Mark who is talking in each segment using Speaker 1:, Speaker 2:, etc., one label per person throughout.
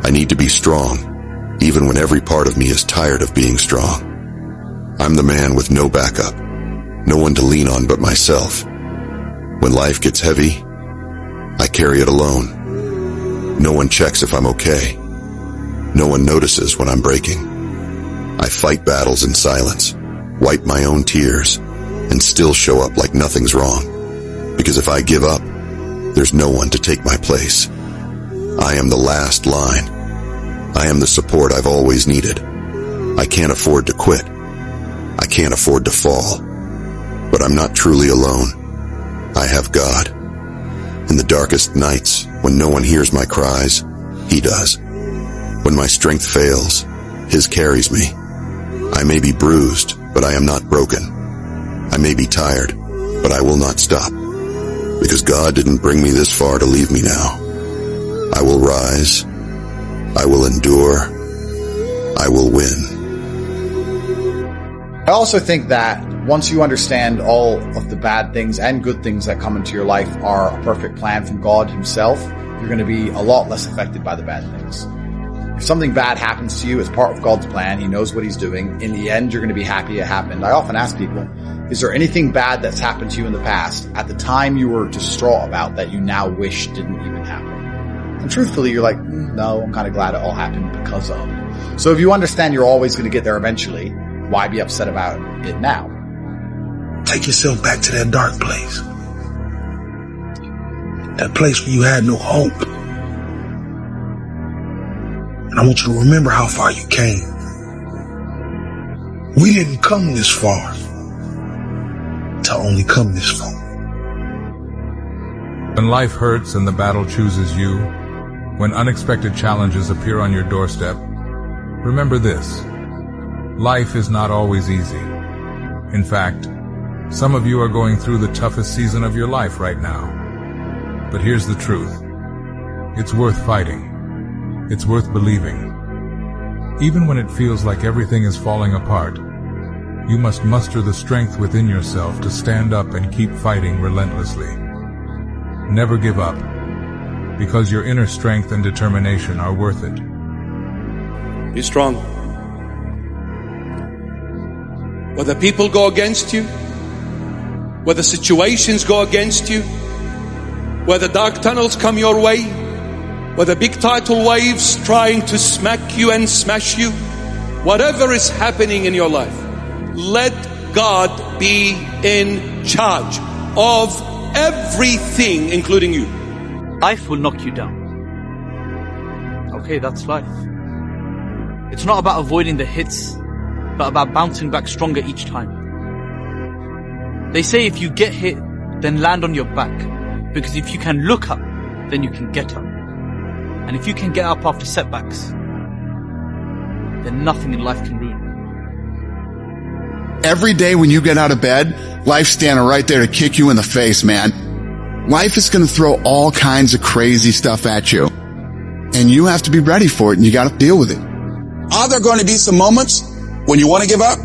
Speaker 1: I need to be strong, even when every part of me is tired of being strong. I'm the man with no backup, no one to lean on but myself. When life gets heavy, I carry it alone. No one checks if I'm okay. No one notices when I'm breaking. I fight battles in silence, wipe my own tears, and still show up like nothing's wrong. Because if I give up, there's no one to take my place. I am the last line. I am the support I've always needed. I can't afford to quit. I can't afford to fall. But I'm not truly alone. I have God. In the darkest nights, when no one hears my cries, He does. When my strength fails, His carries me. I may be bruised, but I am not broken. I may be tired, but I will not stop. Because God didn't bring me this far to leave me now. I will rise. I will endure. I will win.
Speaker 2: I also think that once you understand all of the bad things and good things that come into your life are a perfect plan from God Himself, you're going to be a lot less affected by the bad things. If something bad happens to you as part of God's plan, He knows what He's doing. In the end, you're going to be happy it happened. I often ask people, is there anything bad that's happened to you in the past at the time you were distraught about that you now wish didn't even happen? And truthfully, you're like, no, I'm kind of glad it all happened because of. So if you understand you're always going to get there eventually, why be upset about it now?
Speaker 3: Take yourself back to that dark place. That place where you had no hope. And I want you to remember how far you came. We didn't come this far to only come this far.
Speaker 4: When life hurts and the battle chooses you, when unexpected challenges appear on your doorstep, remember this: life is not always easy. In fact, some of you are going through the toughest season of your life right now. But here's the truth. It's worth fighting. It's worth believing. Even when it feels like everything is falling apart, you must muster the strength within yourself to stand up and keep fighting relentlessly. Never give up, because your inner strength and determination are worth it.
Speaker 5: Be strong. Whether people go against you, whether situations go against you, whether dark tunnels come your way, whether big tidal waves trying to smack you and smash you, whatever is happening in your life, let God be in charge of everything, including you.
Speaker 6: Life will knock you down. Okay, that's life. It's not about avoiding the hits, but about bouncing back stronger each time. They say if you get hit, then land on your back. Because if you can look up, then you can get up. And if you can get up after setbacks, then nothing in life can ruin you.
Speaker 7: Every day when you get out of bed, life's standing right there to kick you in the face, man. Life is going to throw all kinds of crazy stuff at you. And you have to be ready for it, and you got to deal with it.
Speaker 8: Are there going to be some moments when you want to give up?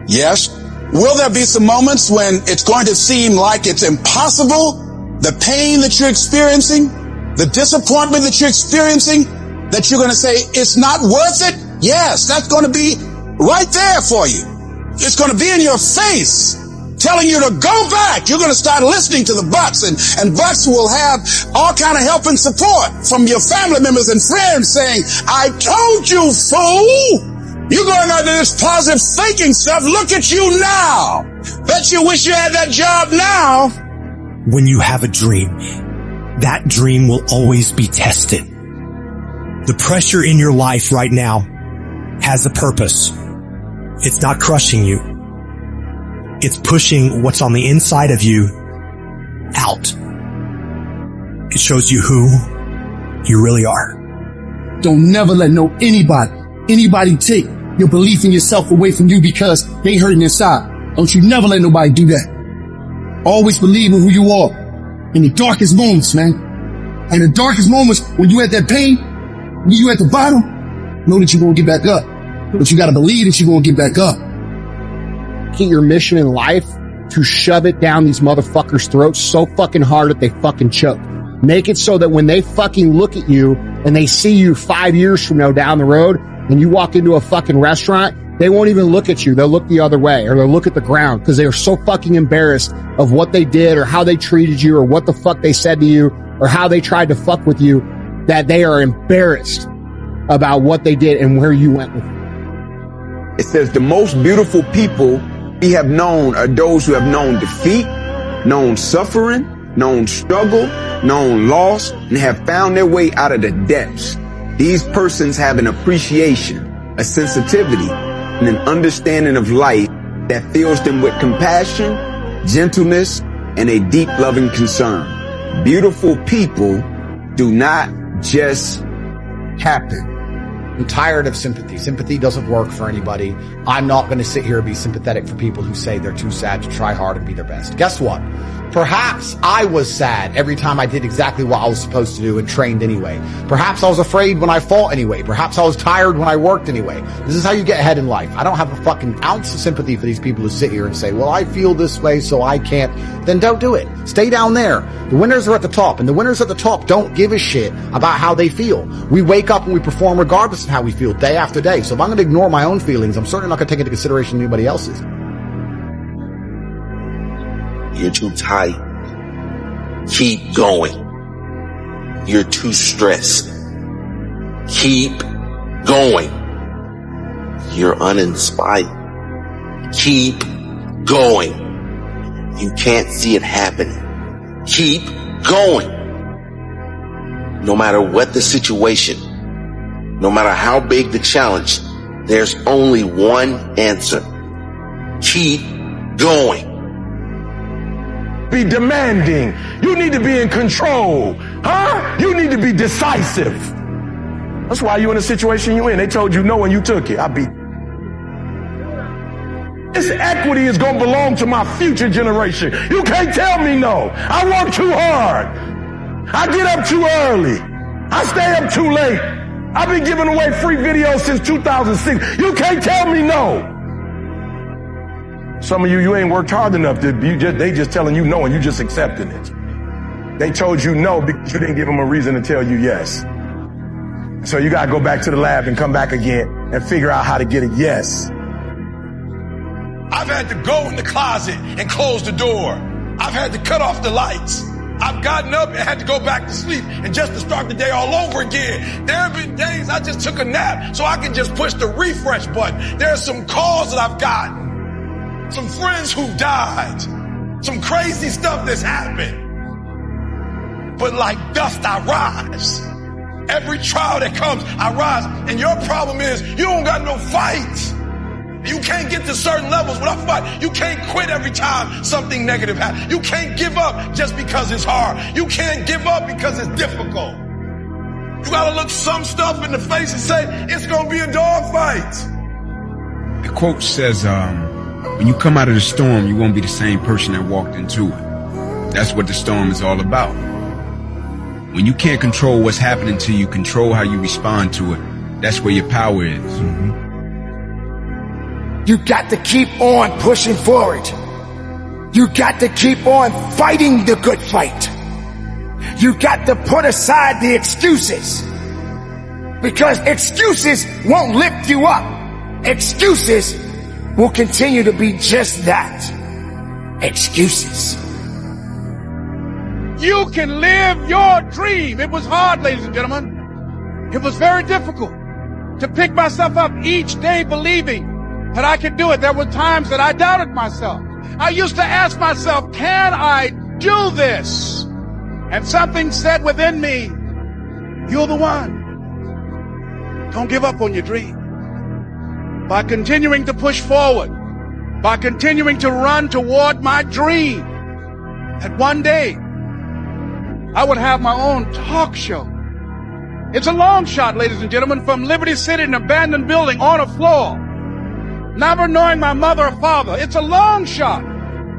Speaker 8: Yes. Will there be some moments when it's going to seem like it's impossible? The pain that you're experiencing, the disappointment that you're experiencing, that you're going to say, it's not worth it? Yes, that's going to be right there for you. It's going to be in your face, telling you to go back. You're going to start listening to the bucks, and bucks will have all kind of help and support from your family members and friends saying, I told you, fool. You're going under this positive thinking stuff. Look at you now. Bet you wish you had that job now.
Speaker 9: When you have a dream, that dream will always be tested. The pressure in your life right now has a purpose. It's not crushing you. It's pushing what's on the inside of you out. It shows you who you really are.
Speaker 10: Don't never let anybody take your belief in yourself away from you because they hurting inside. Don't you never let nobody do that. Always believe in who you are in the darkest moments, man. In the darkest moments, when you at that pain, when you at the bottom, know that you're going to get back up. But you got to believe that you're going to get back up.
Speaker 11: Get your mission in life to shove it down these motherfuckers' throats so fucking hard that they fucking choke. Make it so that when they fucking look at you and they see you 5 years from now down the road and you walk into a fucking restaurant, they won't even look at you. They'll look the other way or they'll look at the ground because they are so fucking embarrassed of what they did or how they treated you or what the fuck they said to you or how they tried to fuck with you, that they are embarrassed about what they did and where you went with it.
Speaker 12: It says the most beautiful people we have known are those who have known defeat, known suffering, known struggle, known loss, and have found their way out of the depths. These persons have an appreciation, a sensitivity, and an understanding of life that fills them with compassion, gentleness, and a deep loving concern. Beautiful people do not just happen.
Speaker 2: I'm tired of sympathy. Sympathy doesn't work for anybody. I'm not going to sit here and be sympathetic for people who say they're too sad to try hard and be their best. Guess what? Perhaps I was sad every time I did exactly what I was supposed to do and trained anyway. Perhaps I was afraid when I fought anyway. Perhaps I was tired when I worked anyway. This is how you get ahead in life. I don't have a fucking ounce of sympathy for these people who sit here and say, well, I feel this way, so I can't. Then don't do it. Stay down there. The winners are at the top, and the winners at the top don't give a shit about how they feel. We wake up and we perform regardless of how we feel day after day. So if I'm going to ignore my own feelings, I'm certainly not going to take into consideration anybody else's.
Speaker 13: You're too tight. Keep going. You're too stressed. Keep going. You're uninspired. Keep going. You can't see it happening. Keep going. No matter what the situation, no matter how big the challenge, there's only one answer. Keep going.
Speaker 14: Be demanding. You need to be in control. Huh? You need to be decisive. That's why you in the situation you in. They told you no and you took it. This equity is going to belong to my future generation. You can't tell me no. I work too hard. I get up too early. I stay up too late. I've been giving away free videos since 2006. You can't tell me no. Some of you ain't worked hard enough. They just telling you no and you just accepting it. They told you no because you didn't give them a reason to tell you yes. So you got to go back to the lab and come back again and figure out how to get a yes.
Speaker 15: I've had to go in the closet and close the door. I've had to cut off the lights. I've gotten up and had to go back to sleep and just to start the day all over again. There have been days I just took a nap so I can just push the refresh button. There are some calls that I've gotten. Some friends who died, some crazy stuff that's happened. But like dust, I rise. Every trial that comes, I rise. And your problem is you don't got no fight. You can't get to certain levels without fight. You can't quit every time something negative happens. You can't give up just because it's hard. You can't give up because it's difficult. You gotta look some stuff in the face and say, it's gonna be a dog fight.
Speaker 16: The quote says, when you come out of the storm, you won't be the same person that walked into it. That's what the storm is all about. When you can't control what's happening to you, control how you respond to it. That's where your power is. Mm-hmm.
Speaker 17: You got to keep on pushing forward. You got to keep on fighting the good fight. You got to put aside the excuses. Because excuses won't lift you up. Excuses will continue to be just that. Excuses.
Speaker 18: You can live your dream. It was hard, ladies and gentlemen. It was very difficult to pick myself up each day believing that I could do it. There were times that I doubted myself. I used to ask myself, can I do this? And something said within me, you're the one. Don't give up on your dream. By continuing to push forward, by continuing to run toward my dream, that one day I would have my own talk show. It's a long shot, ladies and gentlemen, from Liberty City, an abandoned building on a floor, never knowing my mother or father. It's a long shot.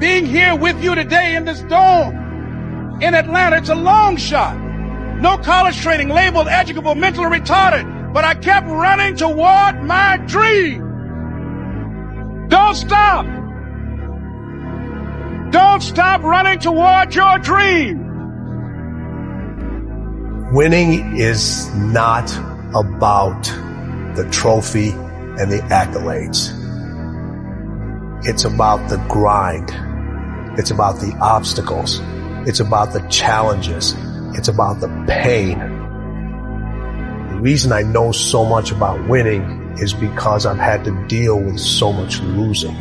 Speaker 18: Being here with you today in this dome in Atlanta, it's a long shot. No college training, labeled educable, mentally retarded, but I kept running toward my dream. Don't stop. Don't stop running toward your dream.
Speaker 19: Winning is not about the trophy and the accolades. It's about the grind. It's about the obstacles. It's about the challenges. It's about the pain. The reason I know so much about winning is because I've had to deal with so much losing.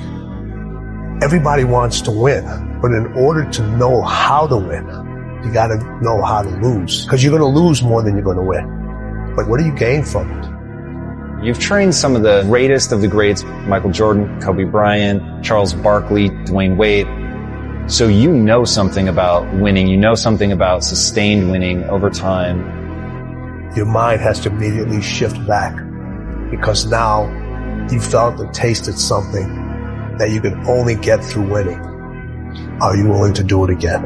Speaker 19: Everybody wants to win, but in order to know how to win, you gotta know how to lose. Because you're gonna lose more than you're gonna win. But what do you gain from it?
Speaker 20: You've trained some of the greatest of the greats, Michael Jordan, Kobe Bryant, Charles Barkley, Dwayne Wade. So you know something about winning. You know something about sustained winning over time.
Speaker 19: Your mind has to immediately shift back because now you felt and tasted something that you can only get through winning. Are you willing to do it again?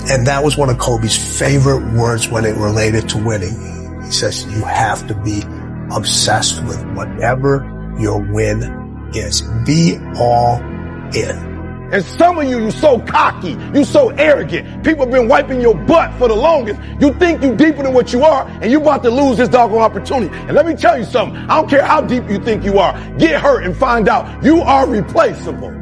Speaker 19: And that was one of Kobe's favorite words when it related to winning. He says, you have to be obsessed with whatever your win is. Be all in.
Speaker 14: And some of you so cocky, you so arrogant. People have been wiping your butt for the longest. You think you deeper than what you are, and you about to lose this doggone opportunity. And let me tell you something. I don't care how deep you think you are. Get hurt and find out you are replaceable.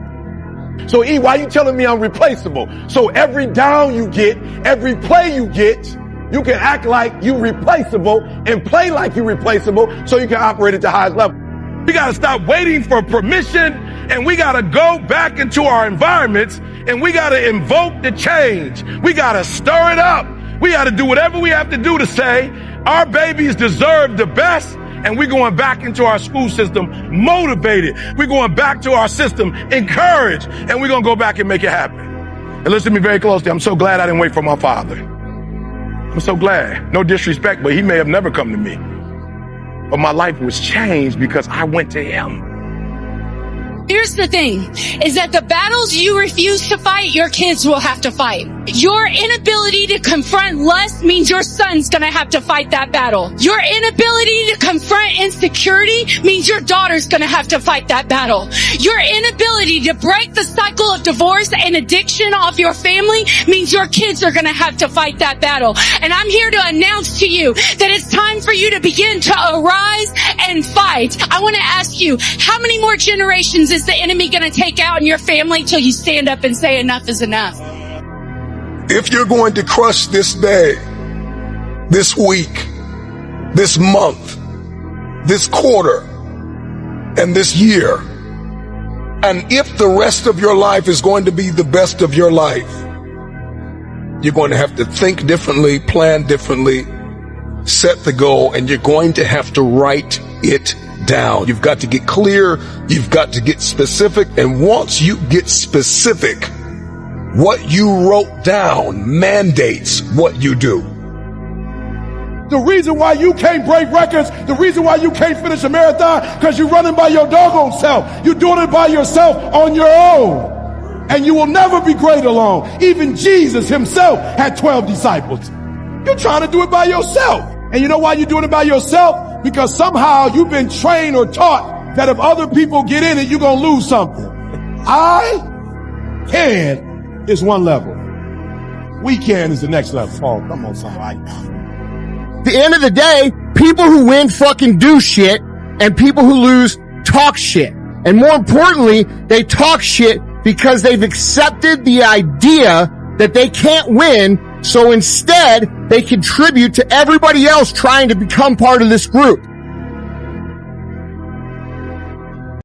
Speaker 14: So E, why you telling me I'm replaceable? So every down you get, every play you get, you can act like you replaceable and play like you replaceable so you can operate at the highest level. We got to stop waiting for permission, and we got to go back into our environments, and we got to invoke the change. We got to stir it up. We got to do whatever we have to do to say our babies deserve the best, and we're going back into our school system motivated. We're going back to our system encouraged, and we're going to go back and make it happen. And listen to me very closely. I'm so glad I didn't wait for my father. I'm so glad. No disrespect, but he may have never come to me. But my life was changed because I went to him.
Speaker 21: Here's the thing, is that the battles you refuse to fight, your kids will have to fight. Your inability to confront lust means your son's gonna have to fight that battle. Your inability to confront insecurity means your daughter's gonna have to fight that battle. Your inability to break the cycle of divorce and addiction off your family means your kids are gonna have to fight that battle. And I'm here to announce to you that it's time for you to begin to arise and fight. I wanna ask you, how many more generations is the enemy going to take out in your family till you stand up and say enough is enough?
Speaker 14: If you're going to crush this day, this week, this month, this quarter, and this year, and if the rest of your life is going to be the best of your life, you're going to have to think differently, plan differently, set the goal, and you're going to have to write it down. You've got to get clear. You've got to get specific. And once you get specific, what you wrote down mandates what you do.
Speaker 18: The reason why you can't break records, the reason why you can't finish a marathon, because you're running by your doggone self. You're doing it by yourself on your own. And you will never be great alone. Even Jesus himself had 12 disciples. You're trying to do it by yourself. And you know why you're doing it by yourself? Because somehow you've been trained or taught that if other people get in it, you're going to lose something. I can is one level. We can is the next level. Oh, come on, somebody.
Speaker 11: At the end of the day, people who win fucking do shit, and people who lose talk shit. And more importantly, they talk shit because they've accepted the idea that they can't win. So instead, they contribute to everybody else trying to become part of this group.